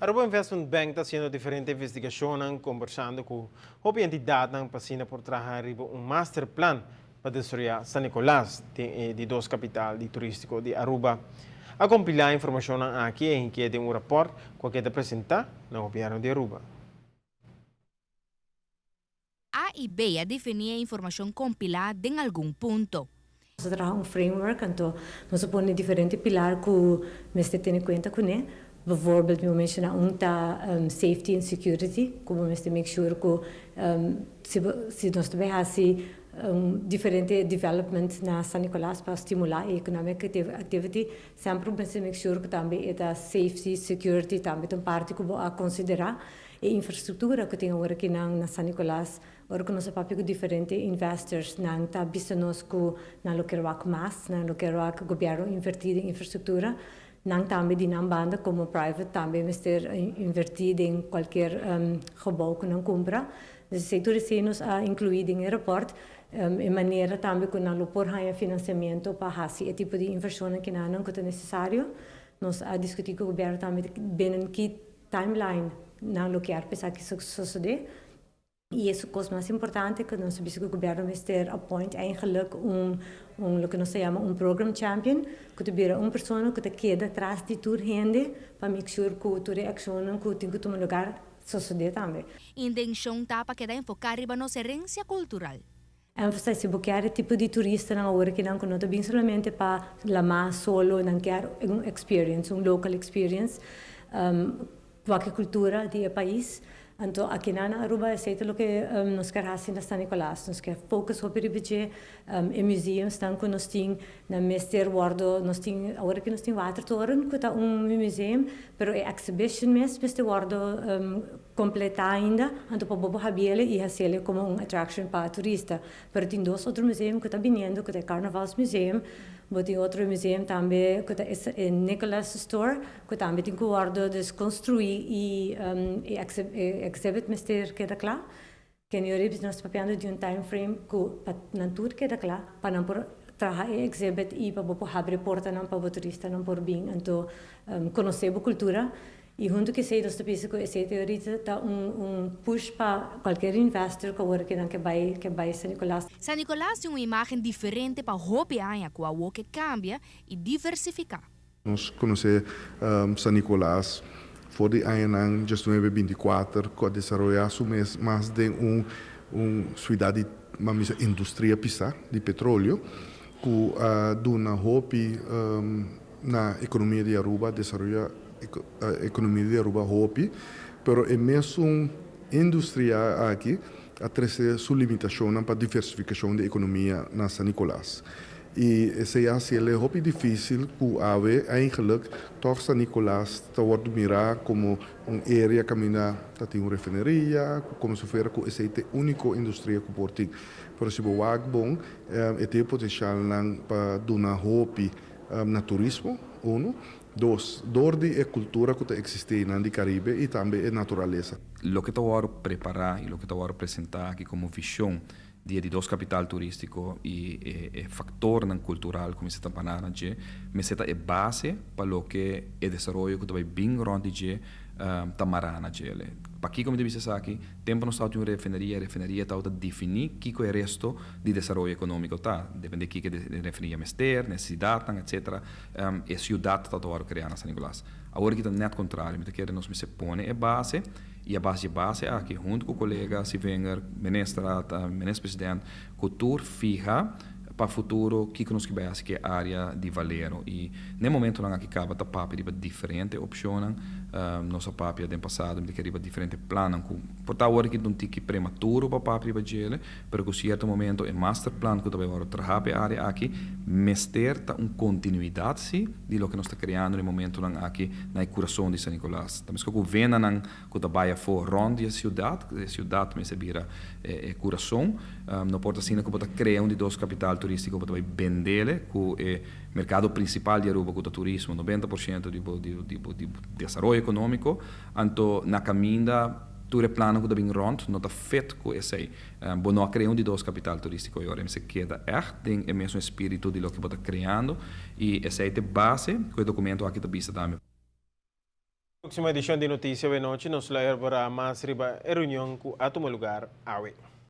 Aruba Investment Bank está haciendo diferentes investigaciones, conversando con la entidad por trabajar un master plan para desarrollar San Nicolás, de dos capital turístico de Aruba. A compilar información aquí en que de un rapport que apresentar no gobierno de Aruba. A e B a definir a informação compilada em algum ponto. Nós trabalhamos framework, então nós põe diferentes pilares que nós temos em conta com ele. Bijvoorbeeld, we mentionen safety and security, como nós make sure que se nós tivermos diferente development na San Nicolás para estimular a economic activity, sempre nós make sure que também a safety, security também é uma parte que a considerar. A infraestrutura que tem agora aqui na San Nicolás, agora que nós temos diferentes investors, não está nós que não lo quero mais, não lo quero que o governo invertir em infraestrutura, não também de não banda como private também mas ter invertido em qualquer gebouw que não compra. Dus setor se nos incluído em aeroporto, de maneira também que não lo por financiamento para fazer esse tipo de inversão que não é necessário. Nós discutimos com o governo também bem que timeline não lo quer pensar que isso sucede. E isso é o mais importante, que nós sabemos que o governo vai ter appoint eigenlijk o que nós chamamos program champion, que tiver uma pessoa que queda atrás de toda gente para make sure que toda ação que tem que tomar lugar sucede também. Intenção tá para quedar enfocada na nossa herência cultural. Ênfase se quer tipo de turista na hora que não conota bem somente para lá solo, não quer experience, local experience, qualquer cultura do país. Então, aqui na Aruba, é o que nós queremos fazer na San Nicolás. Nós queremos focar sobre o budget, em museus, que nós temos na Mester Wardo, nós temos, agora que nós temos Watertoren, que é museu, mas é exhibition mesmo, Mester Wardo completa ainda, então para bobo habele e fazer como attraction para turista. Mas tem dois outros museus que estão vindo, que é Carnavalsmuseum, mas tem outro museu também, que é Nicholas Store, que também tem que guardar, construir e exhibit Mester queda claro. Que nós papel de time frame que na tudo queda claro, para não por trabalhar exhibit e para bobo abrir porta não para o turista não por bem, então conhecer a cultura. E junto que sei, nós pensamos que essa teoria está push para qualquer investor que agora que vai San Nicolás. San Nicolás tem uma imagem diferente para hobby aia com a que cambia e diversificar. Nós conhecemos San Nicolás for de ano de 2024 que desenvolveu mais de cidade, uma indústria pisa de petróleo que dona hobby na economia de Aruba desenvolver a economia de Aruba hobby, pero é mesmo indústria aqui a trazer sua limitação para a diversificação da economia na San Nicolás. E esse é hobby difícil que ave eigenlijk toch San Nicolás está wordt mirar como área que tem uma refineria, como se fosse que essa é a única indústria que pode ter. Por isso, o bom tem potencial para dar hobby na turismo, Dos, door de cultura que existe no Caribe e também a natureza. Lo que eu preparar e lo que eu apresentar aqui como visão de dos capital turístico e factor cultural como se está panando de, me seta é base para lo que é desenvolvimento que vai bem grande de tamarana de. Para aqui como disse aqui, tempo no estado de uma refineria está a definir que é o resto de desenvolvimento econômico tá, depende que a refineria mester, necessidade, etc. É cidade está a criar na San Nicolás. Agora que está net contrário, me quer nós me se põe é base e a base aqui junto com o colega Sivenger, ministra presidente, cultura fija para o futuro que nós que vai que é área de Valero e no momento não aqui acaba tá papo de diferente opções nossa papo do passado de que diferente plano por tal hora que não tem que prematuro para papo de gele pero que certo momento é master plan que também vai trabalhar a área aqui mester tá continuidade sim de lo que nós está criando no momento não aqui na coração de San Nicolás também que o governo não que trabalha for ronde a cidade me se vira coração não pode assim que pode criar de dos capital turístico para vender que é mercado principal de Aruba que é turismo 90% de desenvolvimento econômico então na caminha tudo plano que bem rond não está feito com esse bom não criar de dos capital turístico agora se queda tem o mesmo espírito de lo que está criando e esse é a base que o documento aqui está vista também Próxima edición de Noticias de Noche nos la para más riba reunión con Atomo Lugar, Awe.